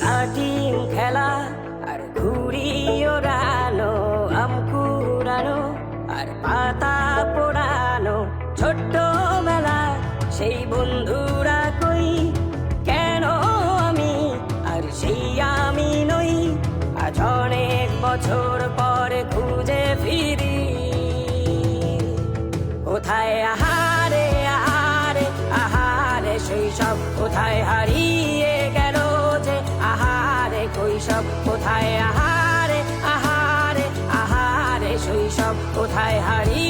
লাঠিম খেলা আর ঘুড়ি ওড়ানো, আম কুড়ানো আর পাতা পোড়ানো, ছোট্ট মেলা সেই বন্ধুরা কই, কেন আমি আর সেই আমি নই। আজ অনেক বছর পরে খুঁজে ফিরি, কোথায় আহারে আহারে আহারে শৈশব, কোথায় হারিয়ে গেল যে আহারে কৈশব, কোথায় আহারে আহারে আহারে শৈশব, কোথায় হারিয়ে